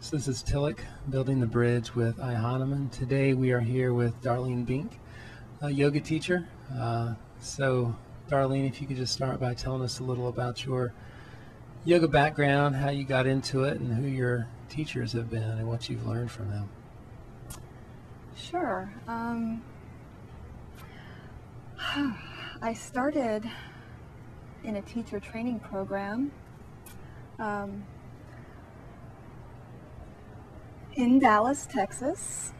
So this is Tillich, Building the Bridge with iHanuman. Today we are here with Darlene Bink, a yoga teacher. So Darlene, if you could just start by telling us a little about your yoga background, how you got into it, and who your teachers have been and what you've learned from them. Sure. I started in a teacher training program in Dallas, Texas.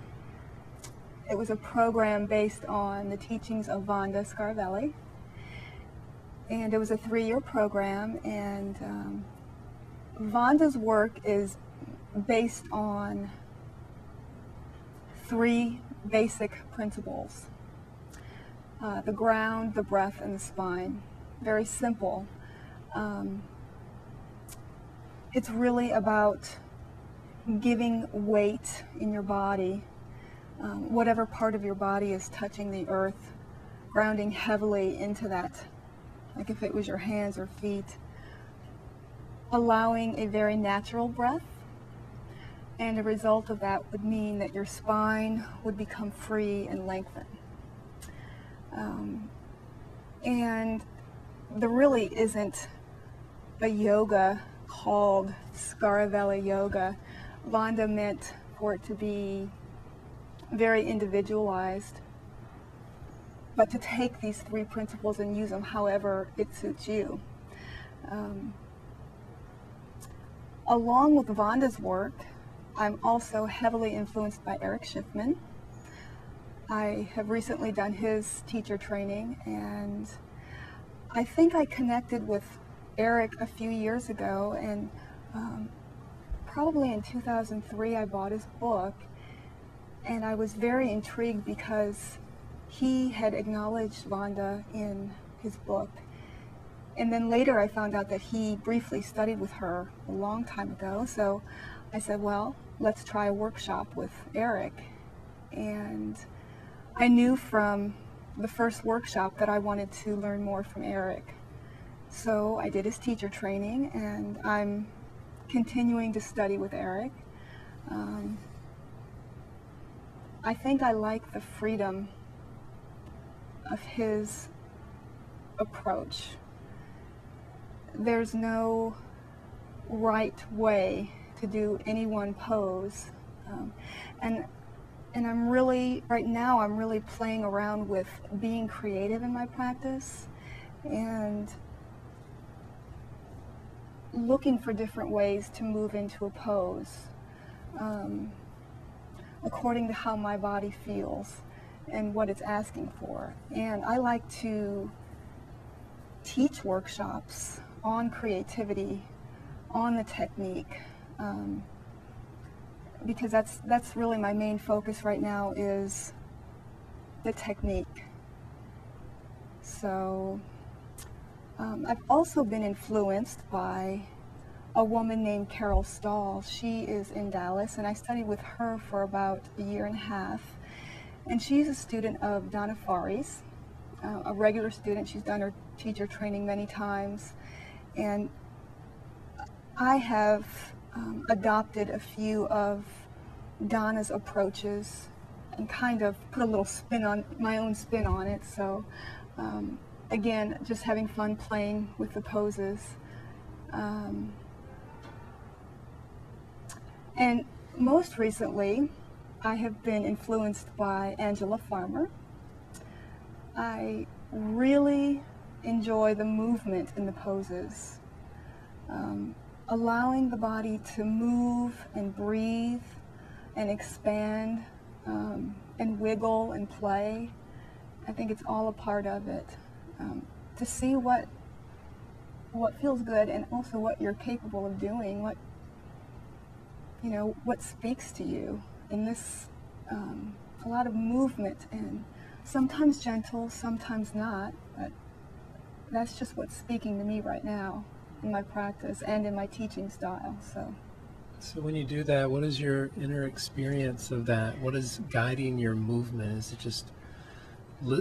It was a program based on the teachings of Vonda Scarvelli, and it was a 3-year program, and Vonda's work is based on 3 basic principles: the ground, the breath, and the spine. Very simple. It's really about giving weight in your body, whatever part of your body is touching the earth, grounding heavily into that, like if it was your hands or feet, allowing a very natural breath, and a result of that would mean that your spine would become free and lengthen. And there really isn't a yoga called Scarvelli yoga. Vonda meant for it to be very individualized, but to take these 3 principles and use them however it suits you. Along with Vonda's work, I'm also heavily influenced by Eric Schiffman. I have recently done his teacher training, and I think I connected with Eric a few years ago, and probably in 2003 I bought his book, and I was very intrigued because he had acknowledged Vonda in his book. And then later I found out that he briefly studied with her a long time ago, so I said, well, let's try a workshop with Eric. And I knew from the first workshop that I wanted to learn more from Eric. So I did his teacher training, and I'm continuing to study with Eric. I think I like the freedom of his approach. There's no right way to do any one pose. And I'm really, right now, I'm really playing around with being creative in my practice and looking for different ways to move into a pose according to how my body feels and what it's asking for. And I like to teach workshops on creativity, on the technique, because that's really my main focus right now, is the technique. So I've also been influenced by a woman named Carol Stahl. She is in Dallas, and I studied with her for about a year and a half. And she's a student of Donna Fari's, a regular student. She's done her teacher training many times. And I have adopted a few of Donna's approaches and kind of put a little spin on my own spin on it. So again, just having fun playing with the poses. And most recently, I have been influenced by Angela Farmer. I really enjoy the movement in the poses, allowing the body to move and breathe and expand and wiggle and play. I think it's all a part of it. To see what feels good, and also what you're capable of doing, what speaks to you. And this, a lot of movement, and sometimes gentle, sometimes not, but that's just what's speaking to me right now in my practice and in my teaching style. So when you do that, what is your inner experience of that? What is guiding your movement? Is it just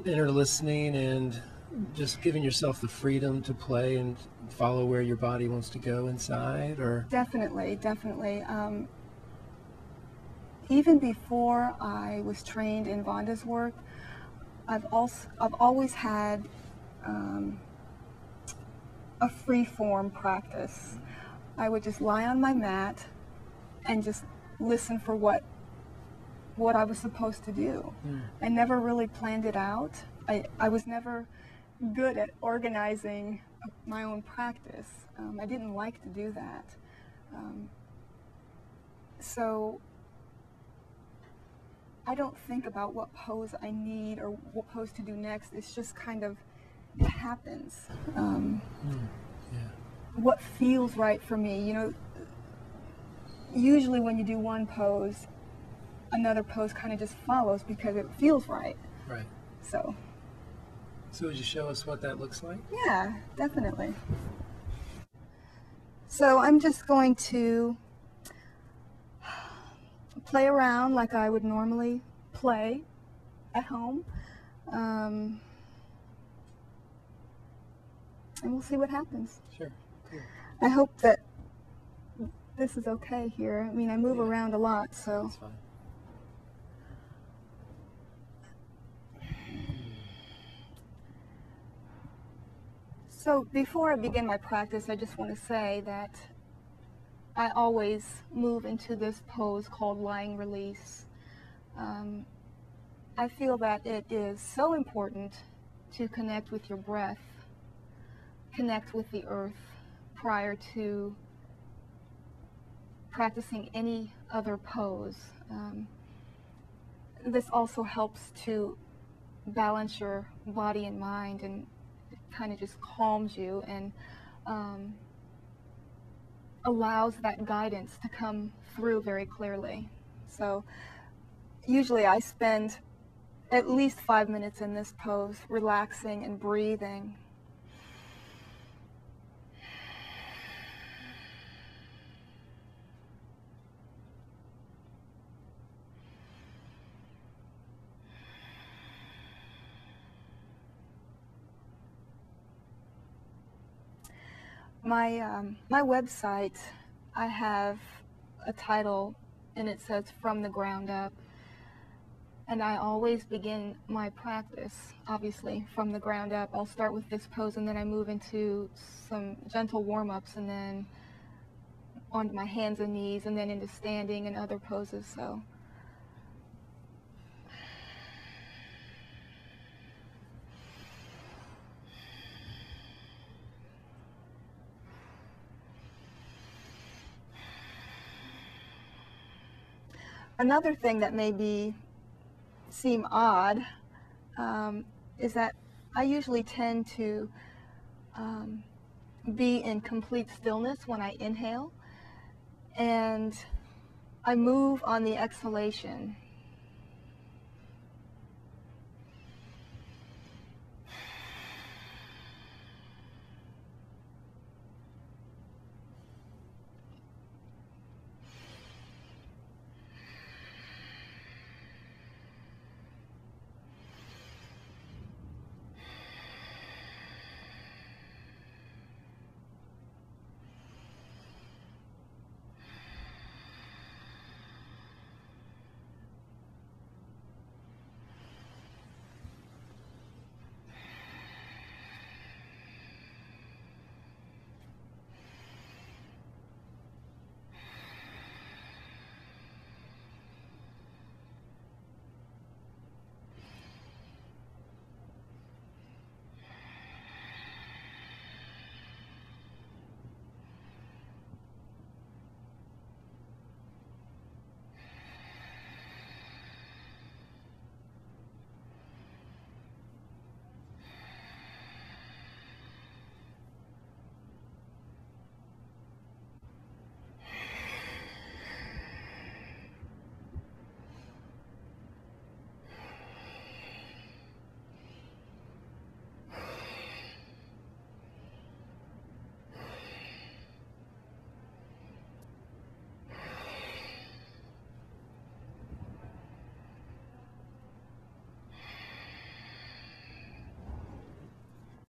inner listening and just giving yourself the freedom to play and follow where your body wants to go inside, or? Definitely. even before I was trained in Vonda's work, I've always had a free form practice. I would just lie on my mat and just listen for what I was supposed to do. I never really planned it out. I was never good at organizing my own practice. I didn't like to do that. So I don't think about what pose I need or what pose to do next. It's just kind of, it happens. What feels right for me. You know, usually when you do one pose, another pose kind of just follows because it feels right. Right. So would you show us what that looks like? Yeah, definitely. So I'm just going to play around like I would normally play at home. And we'll see what happens. Sure. Cool. I hope that this is okay here. I mean, I move around a lot, so. That's fine. So before I begin my practice, I just want to say that I always move into this pose called lying release. I feel that it is so important to connect with your breath, connect with the earth prior to practicing any other pose. This also helps to balance your body and mind, and it kind of just calms you and allows that guidance to come through very clearly. So usually I spend at least 5 minutes in this pose, relaxing and breathing. My website, I have a title and it says "From the Ground Up," and I always begin my practice obviously from the ground up. I'll start with this pose and then I move into some gentle warm-ups and then onto my hands and knees and then into standing and other poses. So another thing that may seem odd is that I usually tend to be in complete stillness when I inhale, and I move on the exhalation.